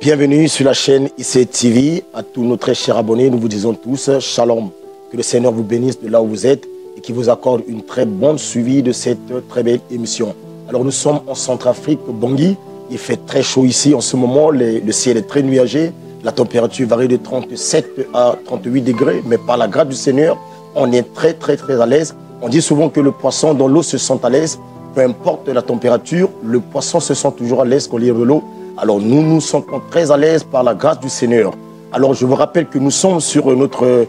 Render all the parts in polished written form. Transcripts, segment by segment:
Bienvenue sur la chaîne ICTV. À tous nos très chers abonnés, nous vous disons tous Shalom. Que le Seigneur vous bénisse de là où vous êtes et qu'il vous accorde une très bonne suivi de cette très belle émission. Alors nous sommes en Centrafrique, Bangui. Il fait très chaud ici en ce moment. Le ciel est très nuagé. La température varie de 37 à 38 degrés. Mais par la grâce du Seigneur, on est très à l'aise. On dit souvent que le poisson dans l'eau se sent à l'aise. Peu importe la température, le poisson se sent toujours à l'aise quand il y a de l'eau. Alors nous nous sentons très à l'aise par la grâce du Seigneur. Alors je vous rappelle que nous sommes sur notre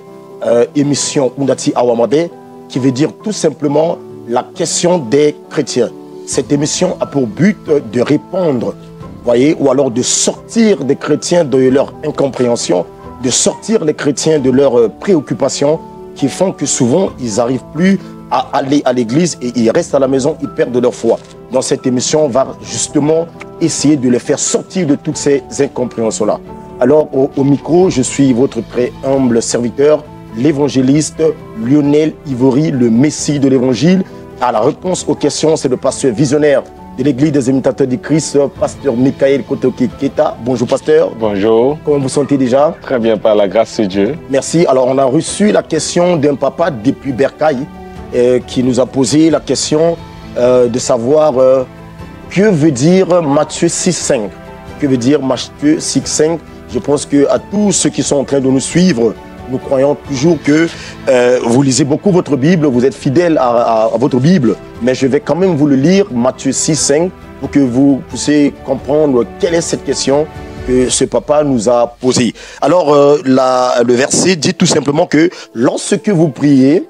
émission Undati Awamade, qui veut dire tout simplement la question des chrétiens. Cette émission a pour but de répondre, voyez, ou alors de sortir des chrétiens de leur incompréhension, de sortir les chrétiens de leurs préoccupations qui font que souvent ils n'arrivent plus à aller à l'église et ils restent à la maison, ils perdent leur foi. Dans cette émission, on va justement essayer de les faire sortir de toutes ces incompréhensions-là. Alors, au micro, je suis votre très humble serviteur, l'évangéliste Lionel Ivory, le Messie de l'évangile. À la réponse aux questions, c'est le pasteur visionnaire de l'église des imitateurs du Christ, pasteur Michael Kotoke-Keta. Bonjour, pasteur. Bonjour. Comment vous sentez déjà? Très bien, par la grâce de Dieu. Merci. Alors, on a reçu la question d'un papa depuis Bercail qui nous a posé la question de savoir que veut dire Matthieu 6,5. Que veut dire Matthieu 6,5? Je pense qu'à tous ceux qui sont en train de nous suivre, nous croyons toujours que vous lisez beaucoup votre Bible, vous êtes fidèle à votre Bible, mais je vais quand même vous le lire, Matthieu 6,5, pour que vous puissiez comprendre quelle est cette question que ce papa nous a posée. Alors, le verset dit tout simplement que lorsque vous priez,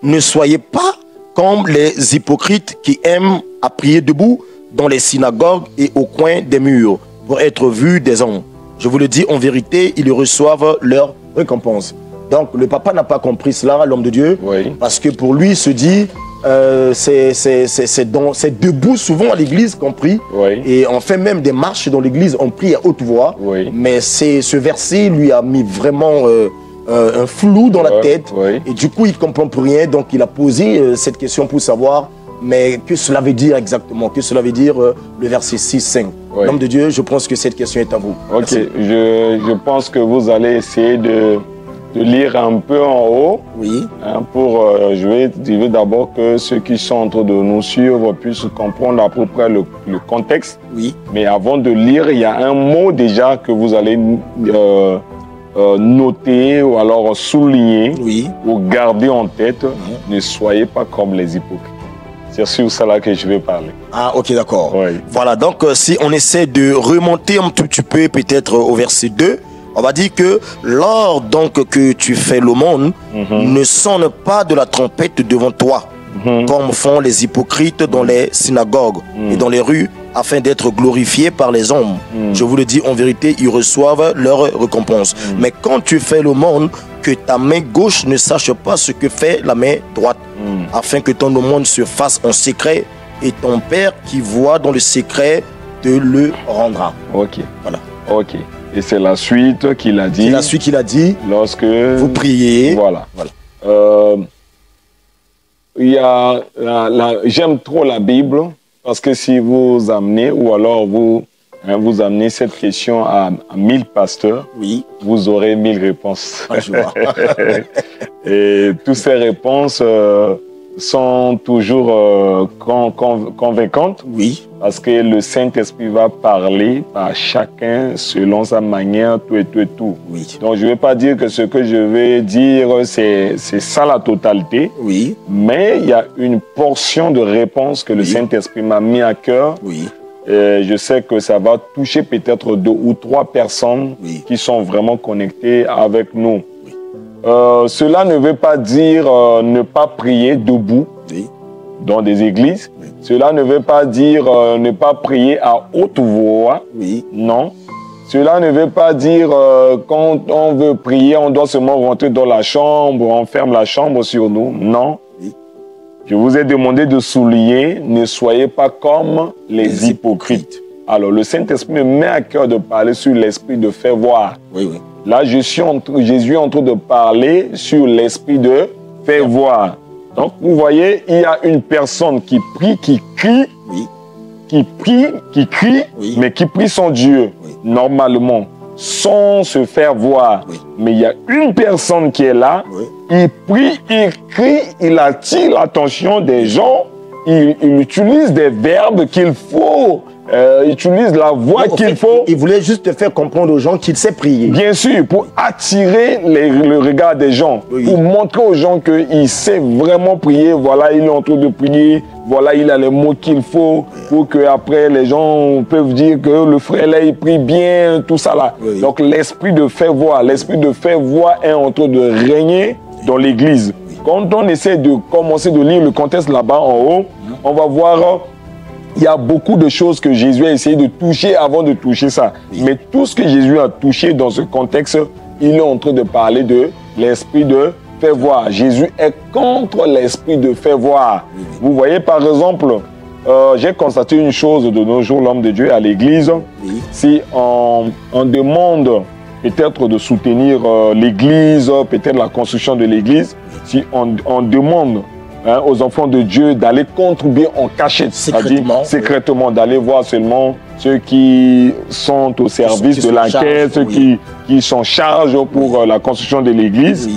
ne soyez pas comme les hypocrites qui aiment à prier debout dans les synagogues et au coin des murs pour être vus des hommes. Je vous le dis, en vérité, ils reçoivent leur récompense. Donc, le papa n'a pas compris cela, l'homme de Dieu, parce que pour lui, il se dit, c'est debout souvent à l'église qu'on prie, et on fait même des marches dans l'église, on prie à haute voix, mais ce verset lui a mis vraiment un flou dans la tête, et du coup, il ne comprend plus rien, donc il a posé cette question pour savoir, mais que cela veut dire exactement, que cela veut dire le verset 6-5. L'homme de Dieu, je pense que cette question est à vous. Ok, je pense que vous allez essayer de lire un peu en haut. Hein, je vais d'abord que ceux qui sont en train de nous suivre puissent comprendre à peu près le contexte. Mais avant de lire, il y a un mot déjà que vous allez noter ou alors souligner ou garder en tête. Ne soyez pas comme les hypocrites. C'est sur cela que je vais parler. Ah, ok, d'accord. Voilà, donc si on essaie de remonter un tout petit peu peut-être au verset 2, on va dire que lors donc que tu fais l'aumône, ne sonne pas de la trompette devant toi, comme font les hypocrites dans les synagogues et dans les rues, afin d'être glorifiés par les hommes. Je vous le dis en vérité, ils reçoivent leur récompense. Mais quand tu fais l'aumône, que ta main gauche ne sache pas ce que fait la main droite, afin que ton aumône se fasse en secret, et ton Père qui voit dans le secret te le rendra. Ok. Voilà. Ok. Et c'est la suite qu'il a dit. C'est la suite qu'il a dit. Lorsque vous priez. Voilà. J'aime trop la Bible, parce que si vous amenez, ou alors vous amenez cette question à 1000 pasteurs, vous aurez 1000 réponses. Ah, je vois. Et toutes ces réponses sont toujours convaincantes. Parce que le Saint-Esprit va parler par chacun selon sa manière, tout. Donc je ne vais pas dire que ce que je vais dire, c'est ça la totalité. Mais il y a une portion de réponse que le Saint-Esprit m'a mis à cœur. Et je sais que ça va toucher peut-être 2 ou 3 personnes qui sont vraiment connectées avec nous. Cela ne veut pas dire ne pas prier debout dans des églises. Cela ne veut pas dire ne pas prier à haute voix. Non. Cela ne veut pas dire quand on veut prier, on doit seulement rentrer dans la chambre, on ferme la chambre sur nous. Non. Je vous ai demandé de souligner, ne soyez pas comme les hypocrites. Alors, le Saint-Esprit me met à cœur de parler sur l'esprit de faire voir. Là, Jésus est en train de parler sur l'esprit de faire voir. Donc, vous voyez, il y a une personne qui prie, qui crie, qui prie, qui crie, mais qui prie son Dieu, normalement, sans se faire voir. Mais il y a une personne qui est là, il prie, il crie, il attire l'attention des gens, il utilise des verbes qu'il faut, il utilise la voix qu'il faut. Il voulait juste faire comprendre aux gens qu'il sait prier. Bien sûr, pour attirer le regard des gens, pour montrer aux gens qu'il sait vraiment prier. Voilà, il est en train de prier. Voilà, il a les mots qu'il faut pour que après les gens peuvent dire que le frère là, il prie bien, tout ça là. Donc l'esprit de faire voir, l'esprit de faire voir est en train de régner dans l'église. Quand on essaie de commencer de lire le contexte là-bas en haut, on va voir, il y a beaucoup de choses que Jésus a essayé de toucher avant de toucher ça. Mais tout ce que Jésus a touché dans ce contexte, il est en train de parler de l'esprit de faire voir. Jésus est contre l'esprit de faire voir. Vous voyez, par exemple, j'ai constaté une chose de nos jours, l'homme de Dieu à l'église. Si on demande peut-être de soutenir l'église, peut-être la construction de l'église, si on demande aux enfants de Dieu d'aller contribuer en cachette, secrètement, d'aller voir seulement ceux qui sont au service de la quête, ceux qui sont chargés pour la construction de l'église.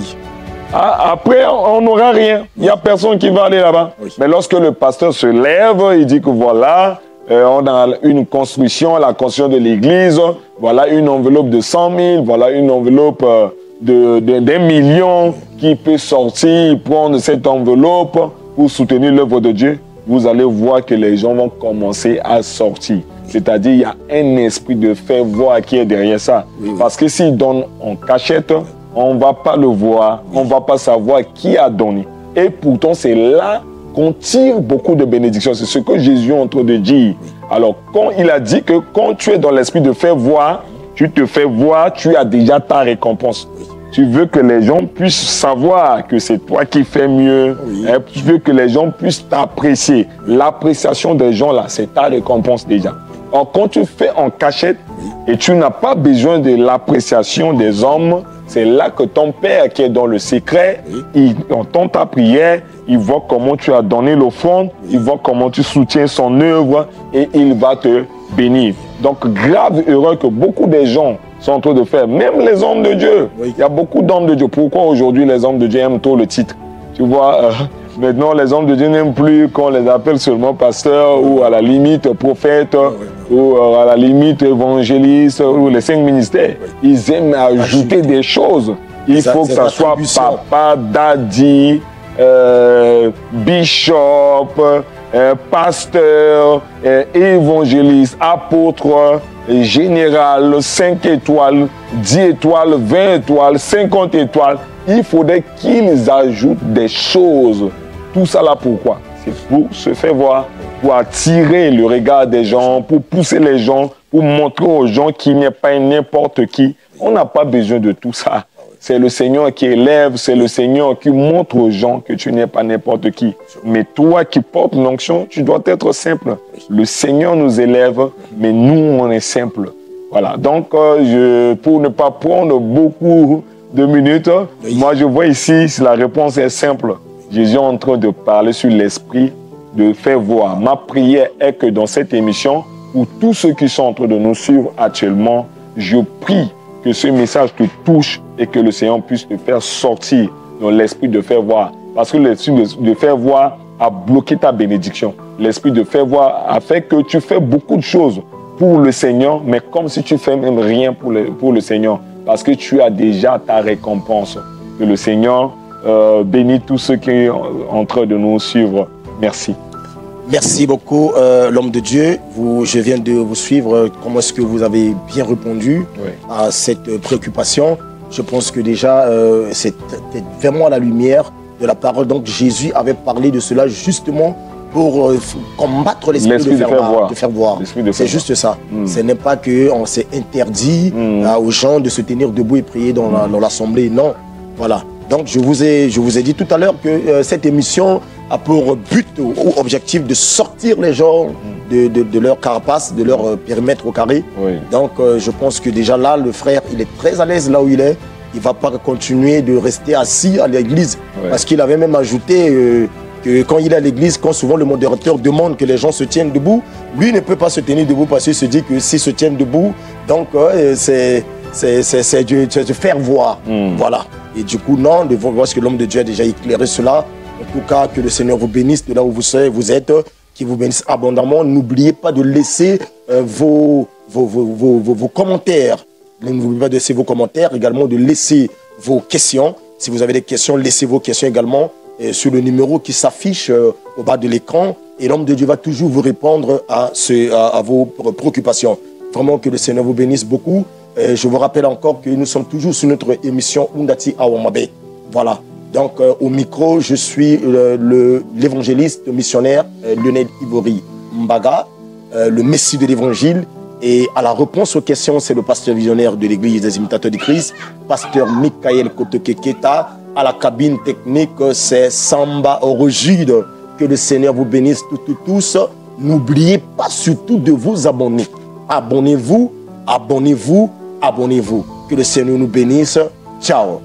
Après, on n'aura rien. Il n'y a personne qui va aller là-bas. Mais lorsque le pasteur se lève, il dit que voilà, on a une construction, la construction de l'église, voilà une enveloppe de 100 000, voilà une enveloppe d'1 million qui peut sortir, prendre cette enveloppe pour soutenir l'œuvre de Dieu. Vous allez voir que les gens vont commencer à sortir. C'est-à-dire, il y a un esprit de faire voir qui est derrière ça. Parce que s'ils donnent en cachette, on ne va pas le voir, on ne va pas savoir qui a donné. Et pourtant, c'est là qu'on tire beaucoup de bénédictions. C'est ce que Jésus est en train de dire. Alors, quand il a dit que quand tu es dans l'esprit de faire voir, tu te fais voir, tu as déjà ta récompense. Tu veux que les gens puissent savoir que c'est toi qui fais mieux. Tu veux que les gens puissent t'apprécier. L'appréciation des gens, là, c'est ta récompense déjà. Or, quand tu fais en cachette et tu n'as pas besoin de l'appréciation des hommes, c'est là que ton Père qui est dans le secret, il entend ta prière, il voit comment tu as donné l'offrande, il voit comment tu soutiens son œuvre et il va te bénir. Donc, grave erreur que beaucoup de gens sont en train de faire, même les hommes de Dieu. Il y a beaucoup d'hommes de Dieu. Pourquoi aujourd'hui les hommes de Dieu aiment trop le titre? Tu vois, maintenant les hommes de Dieu n'aiment plus qu'on les appelle seulement pasteurs ou à la limite prophètes ou à la limite évangélistes ou les 5 ministères. Ils aiment ajouter des choses. Il faut que ça soit papa, daddy, bishop, pasteur, évangéliste, apôtre, général, 5 étoiles, 10 étoiles, 20 étoiles, 50 étoiles. Il faudrait qu'ils ajoutent des choses. Tout ça là, pourquoi? C'est pour se faire voir, pour attirer le regard des gens, pour pousser les gens, pour montrer aux gens qu'il n'est pas n'importe qui. On n'a pas besoin de tout ça. C'est le Seigneur qui élève, c'est le Seigneur qui montre aux gens que tu n'es pas n'importe qui. Mais toi qui portes l'onction, tu dois être simple. Le Seigneur nous élève, mais nous, on est simple. Voilà. Donc, pour ne pas prendre beaucoup de minutes, moi, je vois ici, la réponse est simple. Jésus est en train de parler sur l'esprit de faire voir. Ma prière est que dans cette émission, pour tous ceux qui sont en train de nous suivre actuellement, je prie que ce message te touche et que le Seigneur puisse te faire sortir dans l'esprit de faire voir. Parce que l'esprit de faire voir a bloqué ta bénédiction. L'esprit de faire voir a fait que tu fais beaucoup de choses pour le Seigneur, mais comme si tu fais même rien pour le Seigneur. Parce que tu as déjà ta récompense. Que le Seigneur bénisse tous ceux qui sont en train de nous suivre. Merci. Merci beaucoup, l'homme de Dieu. Je viens de vous suivre. Comment est-ce que vous avez bien répondu à cette préoccupation? Je pense que déjà, c'était vraiment à la lumière de la parole. Donc, Jésus avait parlé de cela justement pour combattre l'esprit de faire voir. C'est juste ça. Ce n'est pas qu'on s'est interdit aux gens de se tenir debout et prier dans l'assemblée. Non. Voilà. Donc, je vous ai dit tout à l'heure que cette émission a pour but ou objectif de sortir les gens de leur carapace, de leur périmètre au carré. Donc, je pense que déjà là, le frère, il est très à l'aise là où il est. Il ne va pas continuer de rester assis à l'église parce qu'il avait même ajouté que quand il est à l'église, quand souvent le modérateur demande que les gens se tiennent debout, lui ne peut pas se tenir debout parce qu'il se dit que s'ils se tiennent debout, donc c'est de faire voir. Voilà. Et du coup, non, devant voir ce que l'homme de Dieu a déjà éclairé cela. En tout cas, que le Seigneur vous bénisse de là où vous êtes, qu'il vous bénisse abondamment. N'oubliez pas de laisser vos commentaires. N'oubliez pas de laisser vos commentaires, également de laisser vos questions. Si vous avez des questions, laissez vos questions également sur le numéro qui s'affiche au bas de l'écran. Et l'homme de Dieu va toujours vous répondre à vos préoccupations. Vraiment que le Seigneur vous bénisse beaucoup. Je vous rappelle encore que nous sommes toujours sur notre émission Undati Awamabe. Voilà. Donc au micro, je suis l'évangéliste missionnaire Lionel Ibori Mbaga, le messie de l'évangile. Et à la réponse aux questions, c'est le pasteur visionnaire de l'église des imitateurs du Christ, pasteur Michael Kotokeketa. À la cabine technique, c'est Samba Orogide. Que le Seigneur vous bénisse tous. N'oubliez pas surtout de vous abonner. Abonnez-vous, abonnez-vous, abonnez-vous. Que le Seigneur nous bénisse. Ciao.